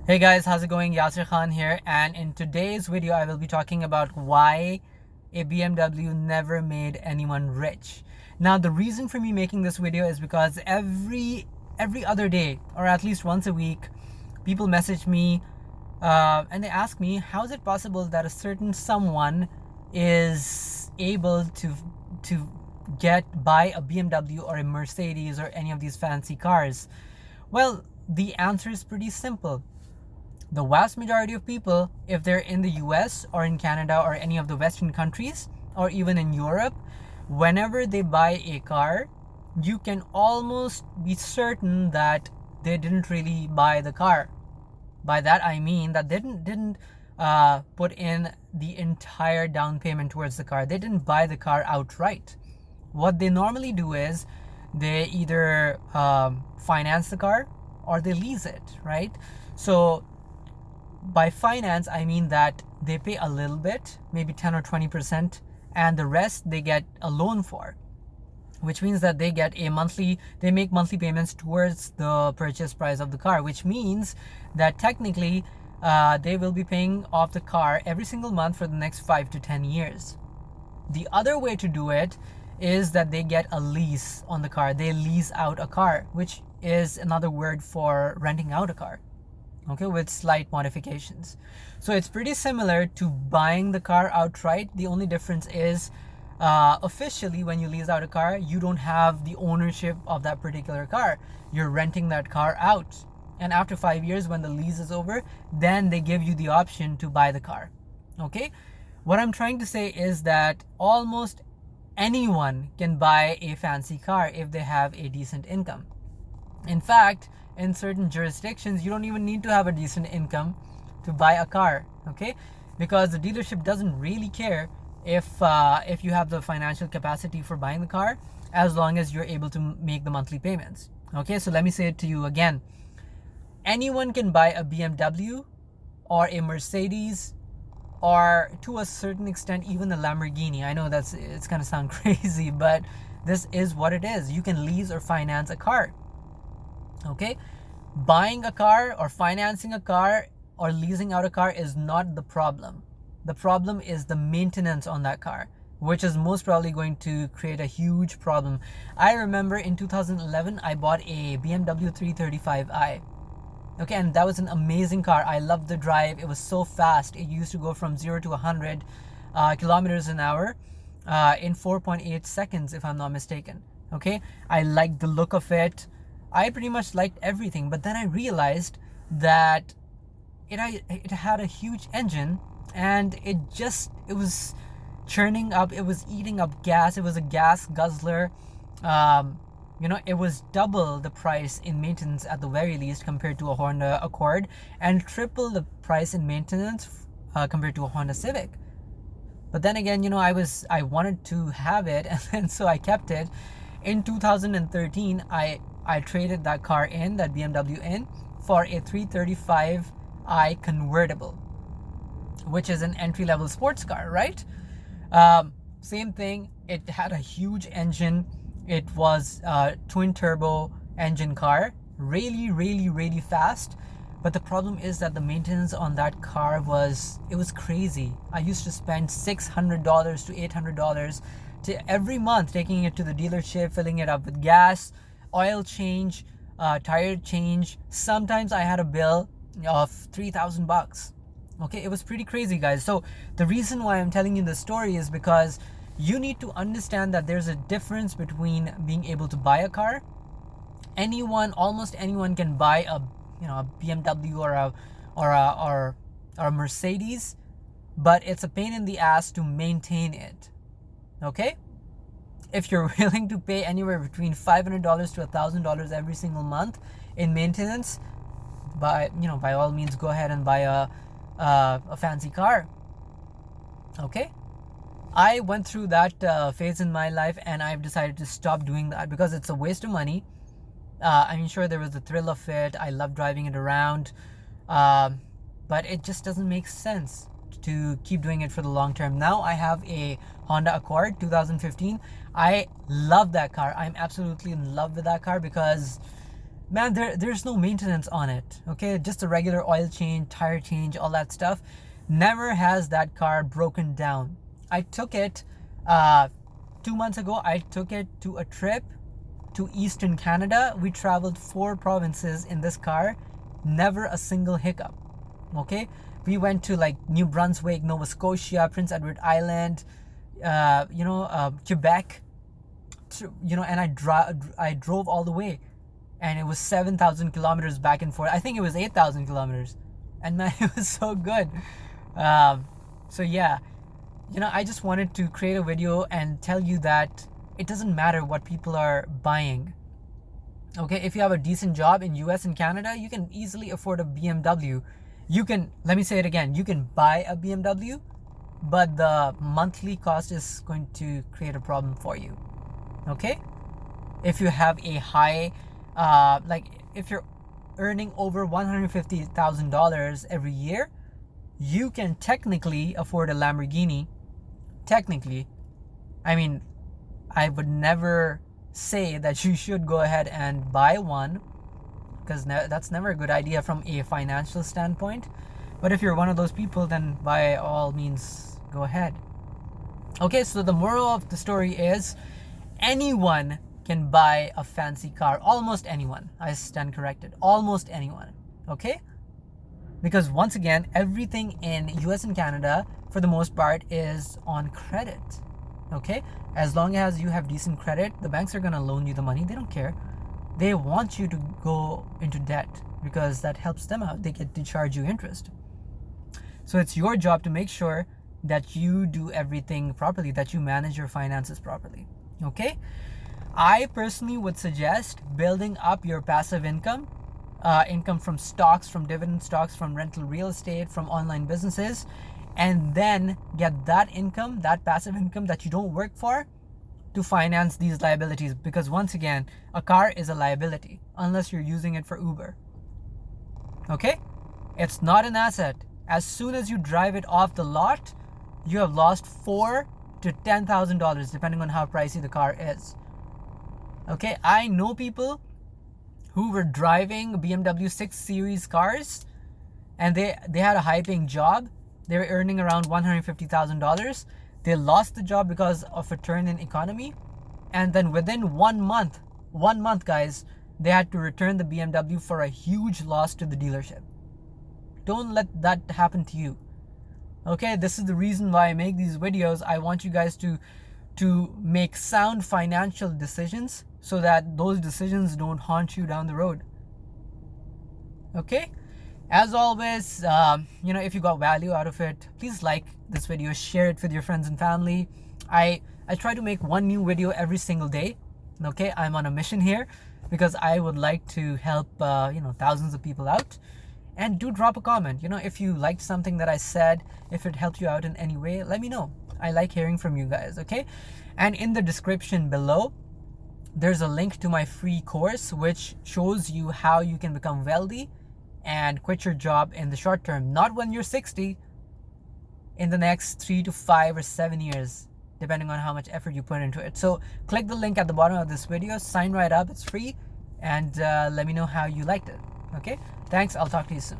Hey guys, how's it going? Yasir Khan here, and in today's video I will be talking about why a BMW never made anyone rich. Now the reason for me making this video is because every other day, or at least once a week, people message me and they ask me, how is it possible that a certain someone is able to buy a BMW or a Mercedes or any of these fancy cars? Well, the answer is pretty simple. The vast majority of people, if they're in the US or in Canada or any of the Western countries or even in Europe, whenever they buy a car, you can almost be certain that they didn't really buy the car. By that I mean that they didn't put in the entire down payment towards the car. They didn't buy the car outright. What they normally do is they either finance the car or they lease it, right? So by finance, I mean that they pay a little bit, maybe 10 or 20%, and the rest they get a loan for, which means that they make monthly payments towards the purchase price of the car, which means that technically they will be paying off the car every single month for the next 5 to 10 years. The other way to do it is that they get a lease on the car. They lease out a car, which is another word for renting out a car, okay, with slight modifications. So it's pretty similar to buying the car outright. The only difference is officially when you lease out a car, you don't have the ownership of that particular car. You're renting that car out, and after 5 years when the lease is over, then they give you the option to buy the car. Okay, what I'm trying to say is that almost anyone can buy a fancy car if they have a decent income. In fact, in certain jurisdictions, you don't even need to have a decent income to buy a car, okay? Because the dealership doesn't really care if you have the financial capacity for buying the car, as long as you're able to make the monthly payments. Okay, so let me say it to you again. Anyone can buy a BMW or a Mercedes, or to a certain extent even a Lamborghini. I know it's gonna sound crazy, but this is what it is. You can lease or finance a car. Okay, buying a car or financing a car or leasing out a car is not the problem. The problem is the maintenance on that car, which is most probably going to create a huge problem. I remember in 2011 I bought a BMW 335i. Okay, and that was an amazing car. I loved the drive. It was so fast. It used to go from 0 to 100 kilometers an hour in 4.8 seconds, if I'm not mistaken. Okay, I liked the look of it. I pretty much liked everything, but then I realized that it had a huge engine, and it was churning up, it was eating up gas, it was a gas guzzler. It was double the price in maintenance at the very least compared to a Honda Accord, and triple the price in maintenance compared to a Honda Civic. But then again, I wanted to have it, and so I kept it. In 2013, I traded that car in, that BMW in, for a 335i convertible, which is an entry-level sports car, right? Same thing. It had a huge engine. It was a twin turbo engine car, really, really, really fast. But the problem is that the maintenance on that car was crazy. I used to spend $600 to $800 to every month taking it to the dealership, filling it up with gas, oil change, tire change. Sometimes I had a bill of $3,000. Okay, it was pretty crazy, guys. So the reason why I'm telling you this story is because you need to understand that there's a difference between being able to buy a car. Almost anyone can buy a BMW or a Mercedes, but it's a pain in the ass to maintain it. Okay? If you're willing to pay anywhere between $500 to $1,000 every single month in maintenance, by all means, go ahead and buy a fancy car. Okay? I went through that phase in my life, and I've decided to stop doing that because it's a waste of money. I'm sure there was the thrill of it. I love driving it around, but it just doesn't make sense to keep doing it for the long term. Now I have a Honda Accord 2015. I love that car. I'm absolutely in love with that car because man, there's no maintenance on it. Okay, just a regular oil change, tire change, all that stuff. Never has that car broken down. I took it 2 months ago. I took it to a trip to Eastern Canada. We traveled 4 provinces in this car. Never a single hiccup. Okay, we went to like New Brunswick, Nova Scotia, Prince Edward Island, Quebec. And I drove all the way, and it was 7,000 kilometers back and forth. I think it was 8,000 kilometers, and man, it was so good. So yeah, I just wanted to create a video and tell you that it doesn't matter what people are buying. Okay, if you have a decent job in US and Canada, you can easily afford a BMW. Let me say it again, you can buy a BMW, but the monthly cost is going to create a problem for you. Okay, if you have a high if you're earning over $150,000 every year, you can technically afford a Lamborghini. Technically, I mean, I would never say that you should go ahead and buy one, because that's never a good idea from a financial standpoint. But if you're one of those people, then by all means go ahead. Okay, so the moral of the story is anyone can buy a fancy car. Almost anyone. I stand corrected. Almost anyone. Okay? Because once again, everything in US and Canada, for the most part, is on credit. Okay? As long as you have decent credit, the banks are going to loan you the money. They don't care. They want you to go into debt because that helps them out. They get to charge you interest. So it's your job to make sure that you do everything properly, that you manage your finances properly. Okay? I personally would suggest building up your passive income, income from stocks, from dividend stocks, from rental real estate, from online businesses, and then get that income, that passive income that you don't work for, to finance these liabilities. Because once again, a car is a liability unless you're using it for Uber. Okay? It's not an asset. As soon as you drive it off the lot, you have lost $4,000 to $10,000 depending on how pricey the car is. Okay, I know people who were driving BMW 6 Series cars, and they had a high-paying job. They were earning around $150,000. They lost the job because of a turn in economy, and then within 1 month, guys, they had to return the BMW for a huge loss to the dealership. Don't let that happen to you. Okay, this is the reason why I make these videos. I want you guys to make sound financial decisions so that those decisions don't haunt you down the road. Okay, as always, if you got value out of it, please like this video, share it with your friends and family. I try to make one new video every single day. Okay, I'm on a mission here because I would like to help thousands of people out. And do drop a comment. If you liked something that I said, if it helped you out in any way, let me know. I like hearing from you guys. Okay, and in the description below, there's a link to my free course which shows you how you can become wealthy and quit your job in the short term. Not when you're 60, in the next 3 to 5 or 7 years, depending on how much effort you put into it. So click the link at the bottom of this video, sign right up, it's free, and let me know how you liked it. Okay, thanks, I'll talk to you soon.